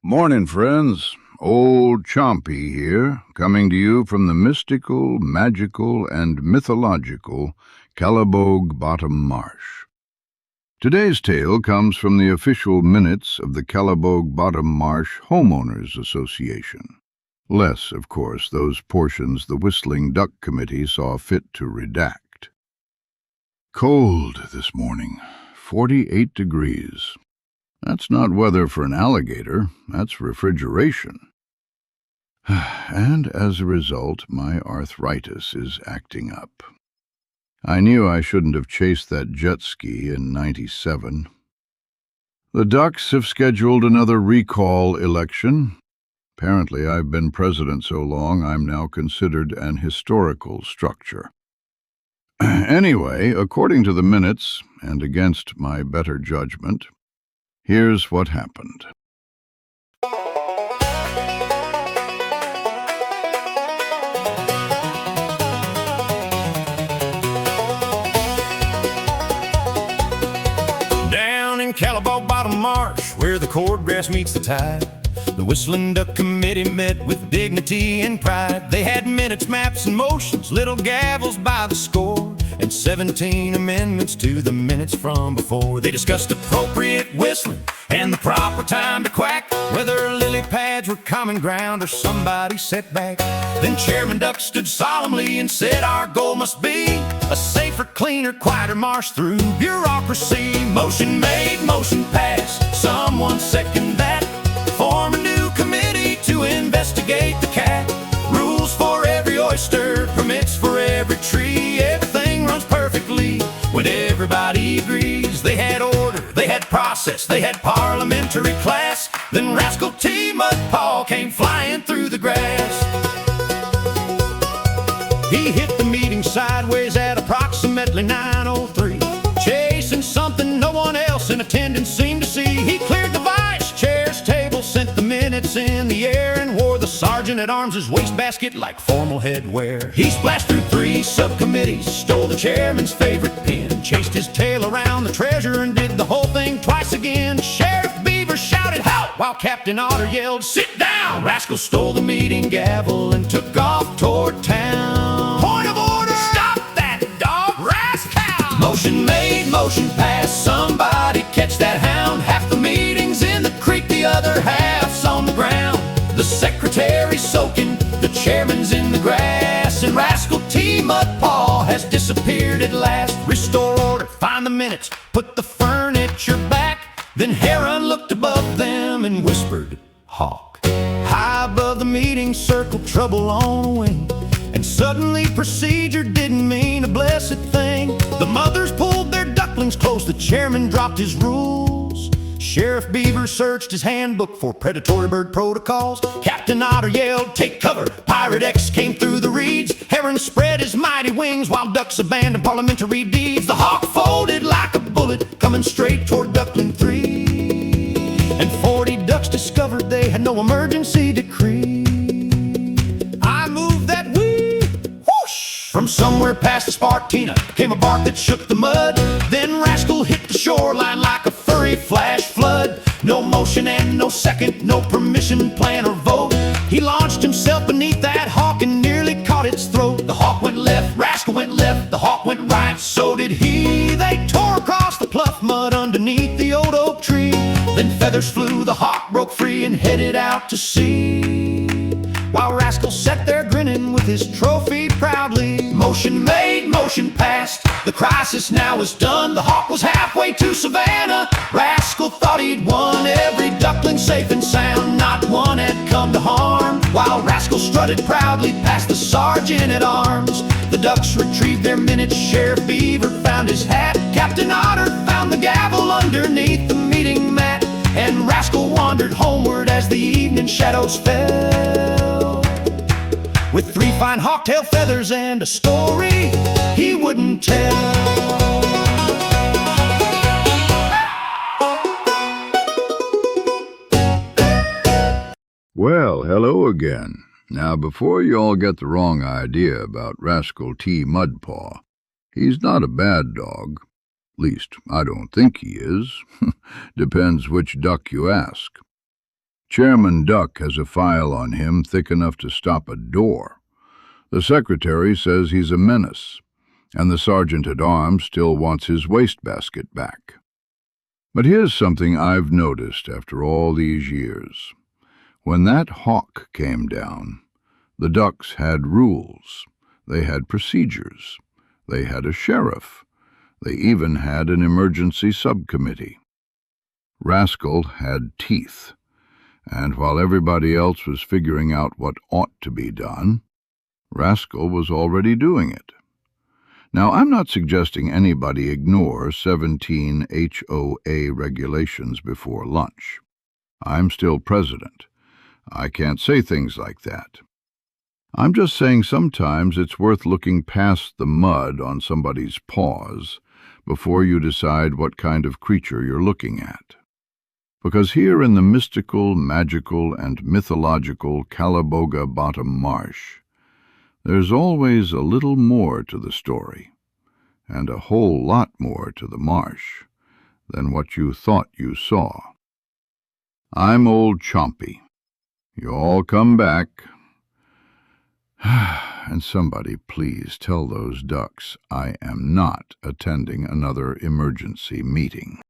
Morning, friends. Old Chompy here, coming to you from the mystical, magical, and mythological Calibogue Bottom Marsh. Today's tale comes from the official minutes of the Calibogue Bottom Marsh Homeowners Association. Less, of course, those portions the Whistling Duck Committee saw fit to redact. Cold this morning, 48 degrees. That's not weather for an alligator, that's refrigeration. And as a result, my arthritis is acting up. I knew I shouldn't have chased that jet ski in '97. The Ducks have scheduled another recall election. Apparently I've been president so long I'm now considered an historical structure. Anyway, according to the minutes, and against my better judgment, here's what happened. Down in Calibogue Bottom Marsh, where the cordgrass meets the tide, the Whistling Duck Committee met with dignity and pride. They had minutes, maps, and motions, little gavels by the score, and 17 amendments to the minutes from before. They discussed appropriate whistling and the proper time to quack, whether lily pads were common ground or somebody set back. Then Chairman Duck stood solemnly and said our goal must be a safer, cleaner, quieter marsh through bureaucracy. Motion made, motion passed, someone second that. Form a new committee to investigate the cat. Rules for every oyster, permits for every tree. Everything runs perfectly when everybody agrees. They had order, they had process, they had parliamentary class. Then Rascal T. Mudpaw came flying through the grass. He hit the meeting sideways at approximately 9:03, chasing something no one else in attendance seemed to see. He cleared the vice chair's table, sent the minutes in the air, and wore the sergeant-at-arms' wastebasket like formal headwear. He splashed through 3 subcommittees, stole the chairman's favorite pen, chased his tail around the treasurer, and did the whole thing twice again. Sheriff Beaver shouted "Halt!" while Captain Otter yelled "Sit down!" Rascal stole the meeting gavel and took off toward town. Point of order! Stop that dog! Rascal! Motion made, motion passed, somebody catch that hound. Half the meeting's in the creek, the other half's on the ground. The secretary's soaking, the chairman's in the grass, and Rascal T. Mudpaw has disappeared at last. Restore order, find the minutes, put the furniture back. Then Heron looked above them and whispered, "Hawk." High above the meeting circled trouble on a wing, and suddenly procedure didn't mean a blessed thing. The mothers pulled their ducklings close, the chairman dropped his rules. Sheriff Beaver searched his handbook for predatory bird protocols. Captain Otter yelled, "Take cover!" Pirate X came through the reeds. Heron spread his mighty wings while ducks abandoned parliamentary deeds. The hawk folded like a bullet, coming straight toward Duckling 3. And 40 ducks discovered they had no emergency decree. I moved that we whoosh! From somewhere past the Spartina came a bark that shook the mud. Then Rascal hit the shoreline like a furry flash flood. No motion and no second, no permission, plan, or vote. He launched himself beneath that hawk and nearly caught its throat. The hawk went left, Rascal went left, the hawk went right, so did he. They tore across the pluff mud underneath the old oak tree. Then feathers flew, the hawk broke free and headed out to sea, while Rascal sat there grinning with his trophy proudly. Motion made, motion passed, the crisis now is done. The hawk was halfway to Savannah. Rascal thought he'd won, every duckling safe and sound, not one had come to harm. While Rascal strutted proudly past the sergeant-at-arms, the ducks retrieved their minutes. Sheriff Beaver found his hat, Captain Otter found the gavel underneath the meeting mat, and Rascal wandered homeward as the evening shadows fell, with 3 fine hawktail feathers and a story he wouldn't tell. Well, hello again. Now, before you all get the wrong idea about Rascal T. Mudpaw, he's not a bad dog. Least, I don't think he is. Depends which duck you ask. Chairman Duck has a file on him thick enough to stop a door. The secretary says he's a menace, and the sergeant-at-arms still wants his wastebasket back. But here's something I've noticed after all these years. When that hawk came down, the ducks had rules, they had procedures, they had a sheriff, they even had an emergency subcommittee. Rascal had teeth, and while everybody else was figuring out what ought to be done, Rascal was already doing it. Now, I'm not suggesting anybody ignore 17 HOA regulations before lunch. I'm still president. I can't say things like that. I'm just saying sometimes it's worth looking past the mud on somebody's paws before you decide what kind of creature you're looking at. Because here in the mystical, magical, and mythological Calibogue Bottom Marsh, there's always a little more to the story, and a whole lot more to the marsh than what you thought you saw. I'm old Chompy. You all come back. And somebody please tell those ducks I am not attending another emergency meeting.